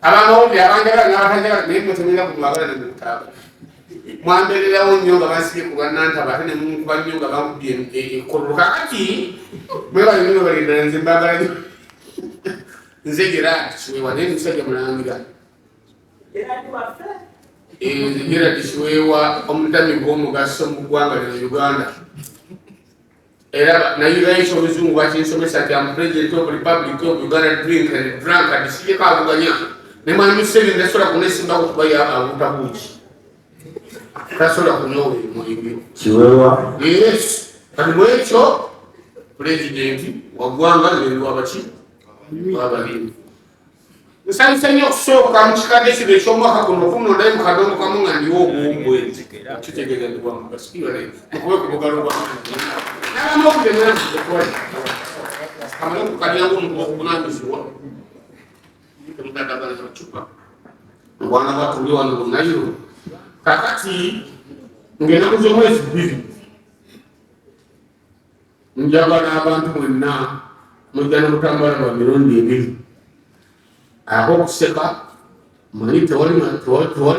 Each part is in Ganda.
abamawulire abanjagala n'abatanjagala naye mwe temulina kumwagala ne mutaaba mwambeererawo nnyo nga basibye ku bannantaba ate ne munkuba nnyo nga bakubye ekkololo kakati mwebali nnyo balindala nze mbagala nnyo nze Gerald kiwewa naye musajja mulangira nze Gerald kiwewa omutami gw'omugaso mu ggwanga lino Uganda era nayirayo eky'obuzungu bwakinsomesa nti am president of republic of Uganda drink and drunk and sijeko avuganya ne mwami Museveni tasobola kunesimba kutubayo abutabuuki tasobola kunywa omwenge kiwewa yes kati mwekyo pulezidenti wa ggwanga lwendo wabaki wabalimi nsanyusa nnyo okusooka mu kikadde kino eky'omwaka guno okunondayo mu kadomo kamu nga ndiwo obuwumbwenzi kitegeeza ndi bwa mugasikirane mukube ku mugalo gwange n'abamu okutemera kamale okukalyangu omuntu okuvunaanyizibwa temutadagala kacupa obwana bwatuli wano bunayiro kakati ng'enaku z'omwezi bbiri njagala abantu mwenna mujja n'omutambala lwa mirundi ebiri akokuseka manyi tewali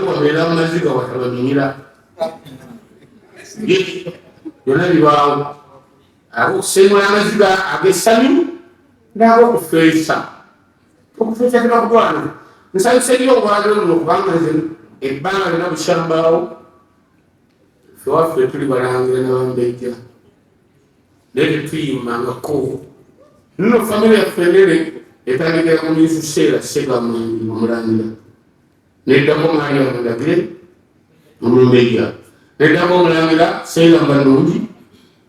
wabeera amaziga watabaminyira byonna bibaawo akokusemula amaziga ag'essanyu n'ag'okufeesa okufeesa tekakugwana nsanyusa eri obwagiro buno kubanga nze ebbanga lina busyambaawo ffe waffe tuli balangira n'abambejja naye tetuyimbangako nno famire yaffe enere etandikira ku minsuseera segamwenge omulangira neddako mwali omulagire omumbejja neddako omulangira seegamba nungi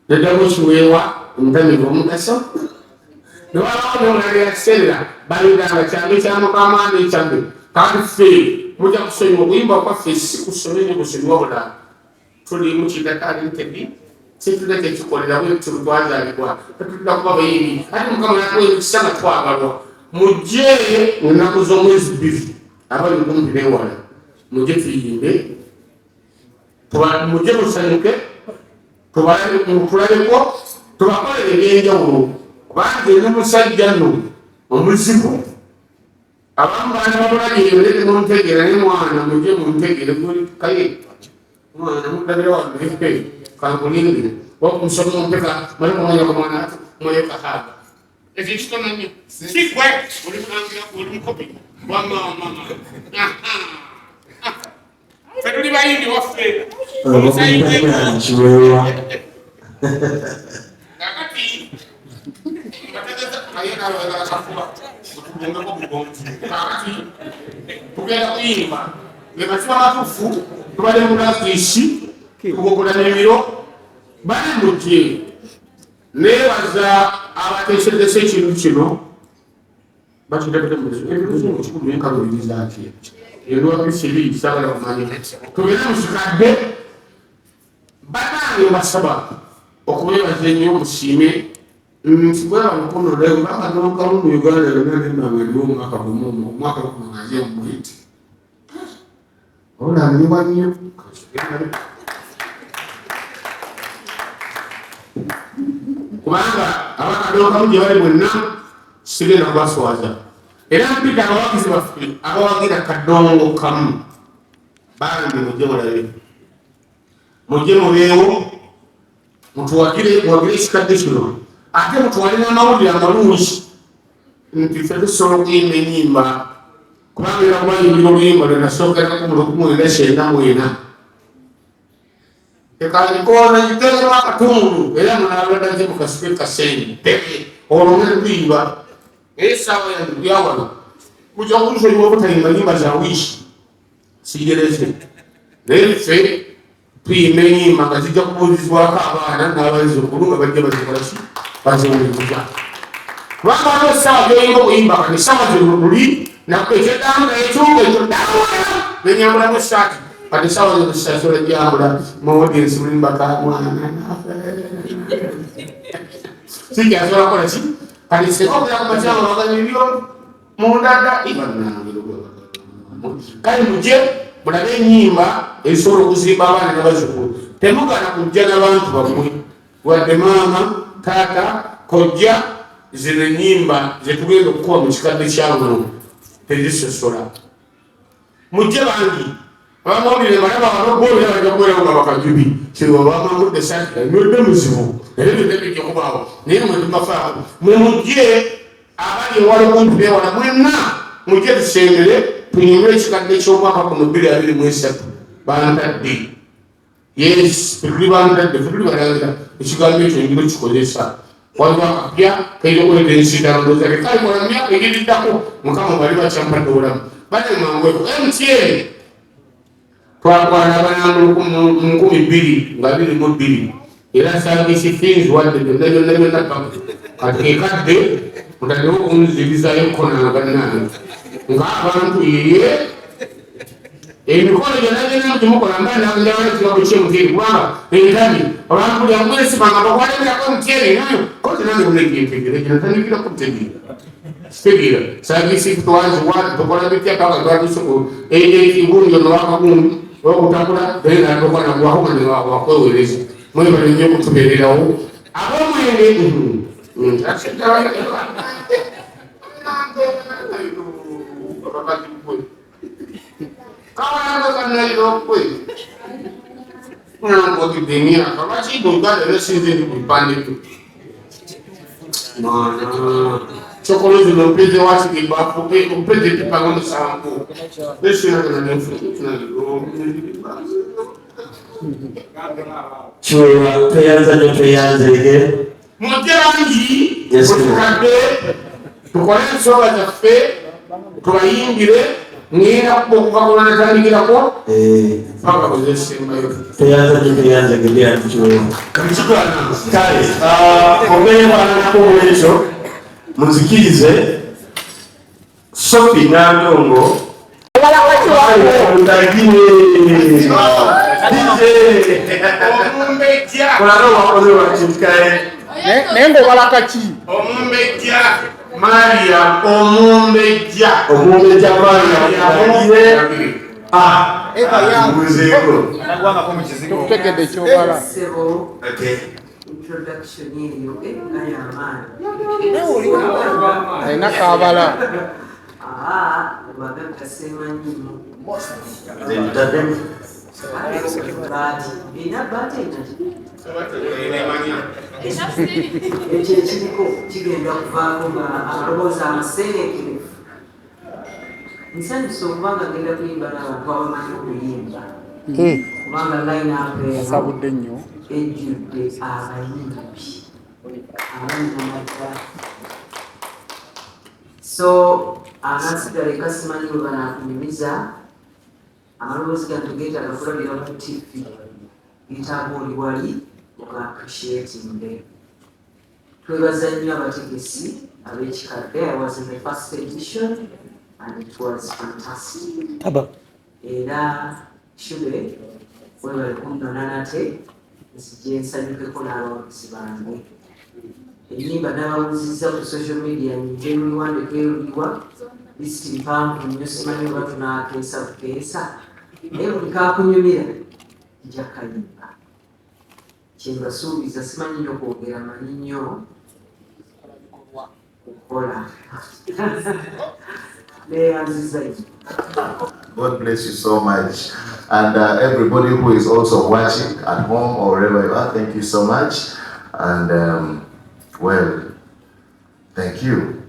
neddako kiweewa omutamivu omugaso newalawo nomulangira kiseerera balindanga kyange kyamukamaani ekyambe kandi ffe mujja kusonyiwa okuyimba kwaffe si kusome nyo kusonyiwa bula tuli mukidatalintedi situlina kyekikolera bwetu twazaalibwa tetulina kuba bayimbi ate mukama natuwa emikisa nga twagalwa mujje mu nnaku z'omwezi bbiri abali kumpi newala mujje tuyimbe mujje musanyuke tulabeko tubakolere ebyenjawulo kubanga eri musajja nno omuzibu abamu baana babulagireyo lete muntegeera ne mwana mujje muntegere kaye mwana mudabira wange kankulingire wakumusoma ompeka mali kumanya kumwana ati mwayo kahaba ekyo kitonanyo kigwe oli mulangira oli mukopi wamama ffe tuli bayindi waffe kiwewa kakati bategeza ayenaalakafuba otugongeko bugonzi kakati tugenda kuyimba ngemasiba matufu tubale mulakiisi tugogola n'emiro bali mutye neebaza abateesereza ekintu kino bakiteketemuekikuluenkaluliriza ati endwabisiri sagala kumanya tugenda mukikadde banange basaba okubeebaza ennyo musiime nsibwaba mukonoleyo bakanokamu mu Uganda yonna nembanga ndiwo omwaka gumu omwaka gumungaze omweti olambibwa nnyo kubanga abakadokamu gye bali bwenna sigenda kubaswaza era mpita abawagizi baffe abawagira kadongo kamu bambi mujje mulabe mujje mubeewo mutuwagire ekikadde kino ate mutuwale n'amawulire amalungi nti ffe tusobola okuyimba ennyimba kubanga era kubayimbira oluyimba lwenasookerako mu 1994 ekalikoona gitegerwa akatundu era munabadaze mukasibe kasente olwone luyimba esaawa yawano mujja kulusonyiwa obutayimba nyimba za wiiki sigereze naye ffe tuyimba enyimba nga zijja kubuulizibwako abaana n'abazzukulu nga bajja bazikolaki baziwuliriza kubanga waliwo essaawa gyoyinga okuyimba kati essaawa zirululi nakwekyedanga ekyunga ekyo dawala nenyambulamu esaati kati essaawa zosasula jambula muodiensi mulimbaka mwana sikyasobola kukola ki kati sekokera kumakyama waganiryo mundada kale mujje mulabe ennyimba ezisobola okuzimba abaana n'abazzukulu temugana kujja n'abantu bammwe wadde maama taata kojja zino ennyimba zetugenda okukuba mu kikadde kyamuno tezisosola. Mujje bangi abamawulire balaba abagoola bajja kubeera nga bakajubi kyebabamagudde sati enywedde muzibu naye byonna bijja kubaawo naye mwe tubafaako mwe mujje abali ewala okumpi beewala mwenna mujje tusengere tunyumire ekikadde ky'omwaka 2023 bantadde yes tuli bantadde tuli balangira ekigambo ekyo ngiro kikozesa waliwo akapya kairakuleta ensiitandoza lekali kola myaka egiriddako mukama bali bakyampadde obulamu bale mangweko MTN twakwana abananga 2022 nga 22 era service fees wadde byonna kati kadde mutaddewo okunzirizayo kona bannange ng'abantu yeye emikono gyonna gyonna gyemukola mbananjawala ekigambo ky'emuteri kubanga engabi abantu buli amugeresibanga bakwalemerako muteri nayo kozi nange bunegentegera gyenatandikira kutegeera kitegeera service twanzi wati tokola bitya paka twatusuku ekigunjo nowakagundu okutambula naye natokola gwakomane wakwewereza mwebale nnyo okutubeererawo ab'omwenge kawananga kanayirokwe nangokidenia kabakidugale nesinze ndikupandiku mana chokolo zino mpeze wachikibafu mpeze tipanga musangu Chwewa tuyanza nyo tuyanzege muterangi mutukadde tukole ensoga zaffe tubayingire ngenda okuva natandikirako paka kuzesembayo tuyanza nyo tuyanzege bya chwewa kale ogeyefananako bwekyo muzikirize Sophie Nandongo Mutagine Omumbeja Kulano wakoze wakimkae Nengo walakaki Omumbeja Maria Omumbeja Maria eba ya muzeko nagwanga ko mukizigo kutegedde kyobala okay introduction yiyo ayamani ayina kabala wagagga semanyimu Tadem ina bate ekyo ekiriko kigenda kuvaako nga amaloboozi amaseneekerefu nsanyusa okubanga genda kuyimba n'abantu abamanyi okuyimba kubanga line-up sabudde nnyo ejjudde abayimbi abanamata so anasigala ekasimanyi bwe banaakunyumiza amaloboozi gano tegeetaaga kulabira ku TV getaaga oli wali oga-appreciating. Twebaza nnyo abategesi ab'ekikadde. I was in the first edition and it was fantastic. Era Shube webale kunnona nate nzije nsanyukeko n'abawagizi bange. Ennyimba n'abawuzizza ku social media nyingi eruliwandeko eruliwa lisiti mpanvu nnyo simanyi oba tunaakeesa bukeesa naye buli kaakunyumira ija kayimba kyembasuubiza simanyi nnyo kwogera manyi nnyo kukola neyanziza God bless you so much. And everybody who is also watching at home or wherever you are, thank you so much. And well, thank you.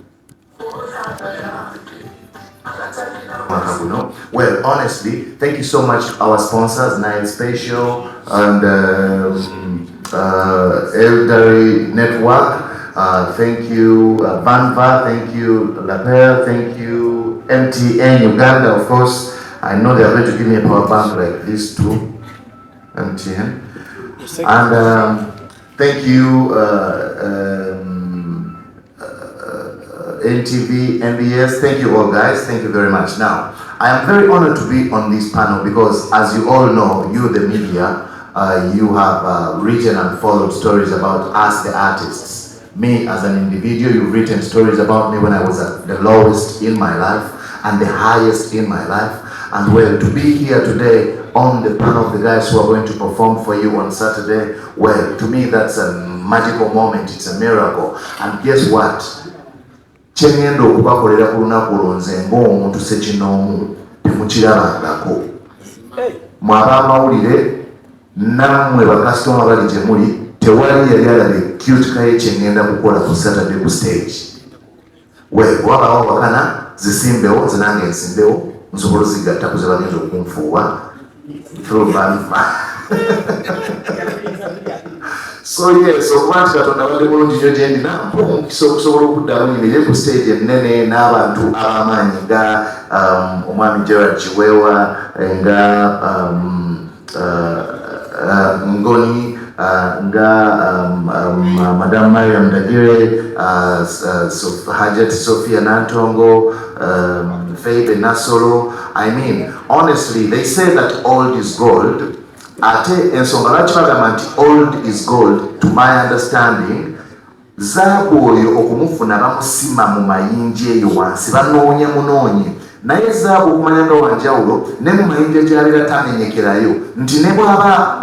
Well, honestly, thank you so much our sponsors, Nine Spatial and Elderly Network. Thank you, Banva, thank you, Lapel, thank you, MTN Uganda, of course. I know they're going to give me a power bank like this too, MTN. And thank you, NTV, NBS, thank you all guys, thank you very much. Now, I am very honored to be on this panel because as you all know, you the media, you have written and followed stories about us the artists. Me as an individual, you've written stories about me when I was at the lowest in my life and the highest in my life. And well, to be here today on the panel of the guys who are going to perform for you on Saturday, well, to me that's a magical moment, it's a miracle. And guess what? kye ŋŋenda okubakolera ku lunaku olwo nze ng'omuntu ssekinoomu temukirabangako. Mwe ab'amawulire nammwe bakasitoma bali gye muli, tewali yali alabe cute kaye kye ŋŋenda kukola ku Saturday ku stage. Wabaawo wakana zisimbewo, nze nange nsimbewo, nsobola ozigatta ku ze bagenda okunfuuwa. So yes, okuba nti Katonda badde bulungi nnyo gye ndina omukisa okusobola okuddamu nyimirire ku stage ennene n'abantu ab'amaanyi nga omwami Gerald kiwewa, nga Ngoni, nga Madam Mariam Dagire, Hajat Sophia Nantongo, Faith Nasolo. I mean, honestly, they say that old is gold. Ate ensonga lwaki bagamba nti old is gold, to my understanding, zaabu oyo okumufuna bamusima mu mayinja eyo wansi banoonye munoonye, naye zaabu okumanya nga wanjawulo ne mu mayinja gy'abeera tamenyekerayo, nti ne bw'aba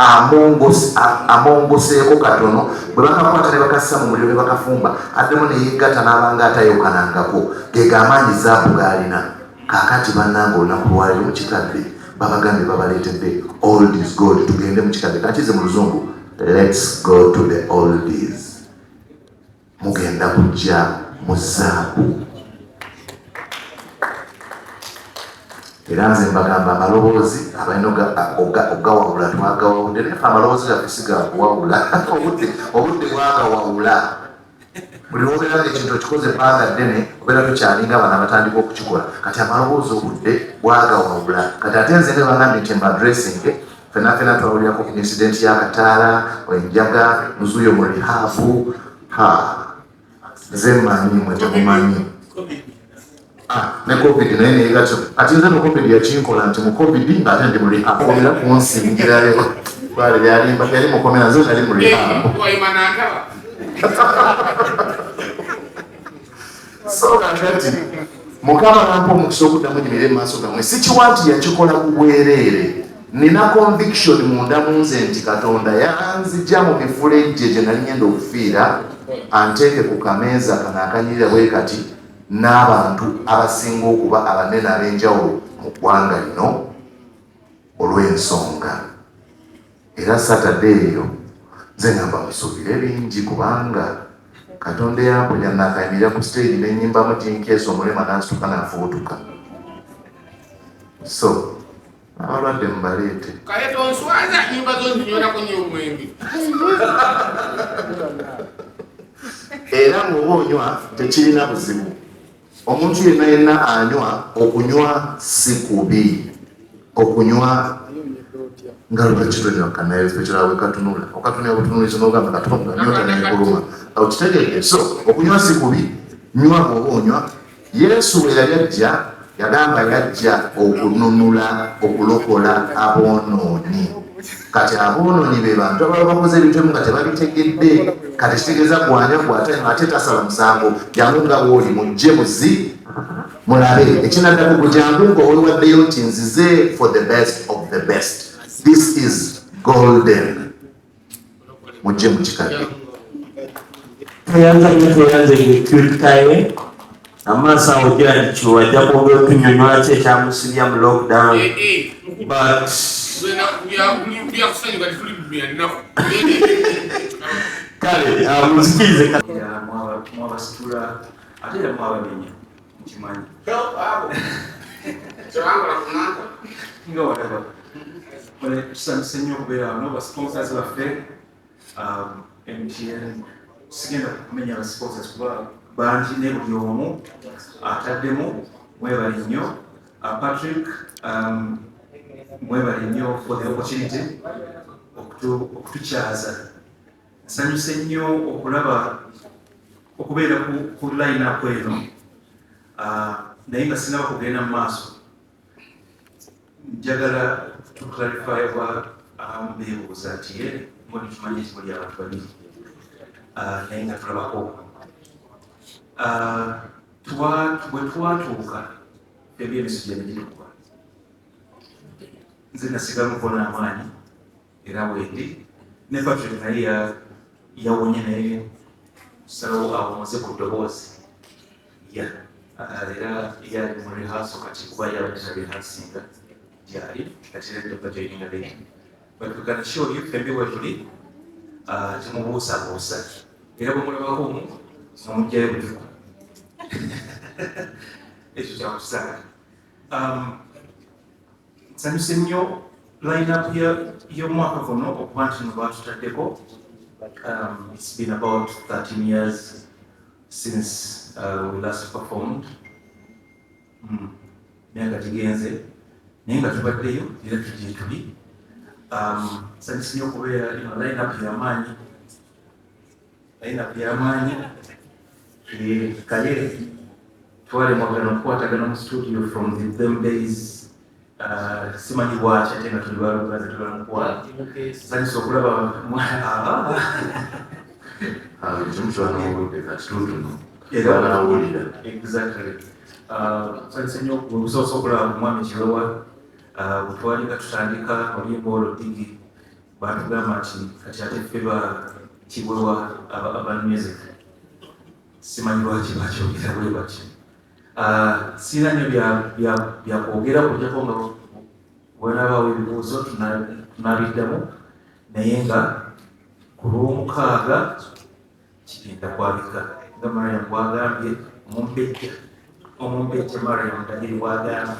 amongoseeko katono bwe bakakwata ne bakassa mu muliro ne bakafumba addemu ne yegatta n'abanga atayokanangako, ge gamaanyi zaabu g'alina. Kaakati bannanga olunaku lwaliro mukikadde babagambye babaleetedde old is gold, tugende mukikadde. Kakize mu luzungu, let's go to the oldies. Mugenda kujja mu zaabu. Era nze mbagamba amaloboozi abalina ogawawula twagawawudde, naye amaloboozi gaffe sigakuwawula, obudde bwagawawula. Buli lwobeera ng'ekintu okikoze ebbanga ddene obeera tukyalinga abana batandika okukikola, kati amaloboozi obudde bwagawawula. Kati ate nze ne bangambye nti embadressinge fenna twawulirako ku incident y'akataala, enjaga muzuyo mu rihafu. Nze mmanyi mwe temumanyi. Ne covid naye neegatyo, kati nze no covid yakinkola nti mu covid ng'ate ndi mu rihafu era kunsingirayo twale byalimba yali mukomera, nze nali mu rihafu. So kakati Mukama nampa omukisa okuddamu nyimirire mu maaso gammwe, sikiwa nti yakikola ku bwereere. Nina conviction munda mu nze nti Katonda yanzija mu mifulejje gye nali ngenda okufiira anteeke ku kameeza kano akanyirira bwe kati n'abantu abasinga okuba abanene ab'enjawulo mu ggwanga lino olw'ensonga. Era Saturday eyo nze ngamba musuubire bingi kubanga Katonda yamponya nakayimirira ku stage n'ennyimbamu tinkeesa omulema n'asituka n'afubutuka. So abalwadde mubaleete. Kale tonswaza nnyimba zo nzinywerako nnyo omwenge. Era ng'oba onywa tekirina buzibu. Omuntu yenna anywa, okunywa si kubi. Okunywa nga lwaki tonywa kanaye special we katunula. Okatunula obutunulizo n'ogamba Katonda nyota n'ekuluma. Okitegeere. So okunywa si kubi, nywa bw'oba onywa. Yesu we yali ajja yagamba yajja okununula, okulokola aboonooni. Kati aboonooni be bantu ababa bakoze ebintu ebimu nga tebabitegedde. Kati kitegeeza gwanywa ate tasala musango, jangu nga bw'oli mujje muzi mulabe. Ekinaddako gwe jangu ng'owewaddeyo nti nzize for the best of the best. This is golden. Mujje mukikadde. Tweyanze ng'ekyulikaye amaaso awo gira kyo wajja kwogera otunyonyola ki ekyamusibya mu lockdown, but kale muzikirize mwabasitula ate era mwabamenya nkimanyi nga wadaba tusanyuse nnyo okubeera wano basponsors baffe MTN. Sigenda kumenya basponsors kuba bangi ne buli omu ataddemu. Mwebale nnyo Patrick, mwebale nnyo for the opportunity okutukyaza. Nsanyuse nnyo okulaba okubeera ku line up eno, naye nga sinaba kugenda mu maaso njagala tuclarify oba beebuuza nti mboni tumanyi nti muli abantu babiri naye nga tulabako bwe twatuuka ebyemisu gye negirikuba nze nasigamu kona amaanyi era wendi ne Patrick naye yawonye naye salawo awumuze ku ddoboozi era yali mu rehearsal kati kuba yabadde rehearsinga gyali kati redde joininga late. But we can assure you ffembi bwe tuli temubuusabuusa era bwe mulabako omu mumugjayo butuku ekyo kyakusaala. Nsanyuse nnyo line-up y'omwaka guno okuba nti no baatutaddeko. It's been about 13 years since we last performed. Myaka gigenze naye nga tubaddeyo era tugiye tuli. Nsanyuse nnyo okubeera line-up y'amaanyi. Kale twali mwagala okukwatagana mu studio from them days. Simanyi bwaki ate nga tuli balugazi tulamukwala. Nsanyuse okulaba exactly. Nsanyuse nnyo okusoosa okulaba omwami Kiwewa bwe twali nga tutandika oluyimba olwo Digi baatugamba nti kati ate ffe ba Kiwewa aba music. Simanyi lwaki bakyogera bwe batyo. Sina nnyo byakwogera kugyako nga bw'onabaawo ebibuuzo tunabiddamu naye nga ku lw'omukaaga kigenda kwabika nga Mariam bw'agambye omumbejja Mariam Dagiri bw'agambye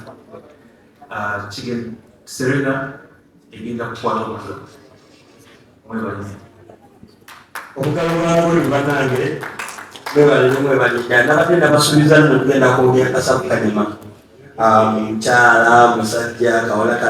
Serena egenda kukwata omuliro. Mwebalire. Omugalo gw'abuli bannange mwebalidde nabadde nabasuubiza nno tugenda kwogera kasabu kanyuma mukyala musajja kawala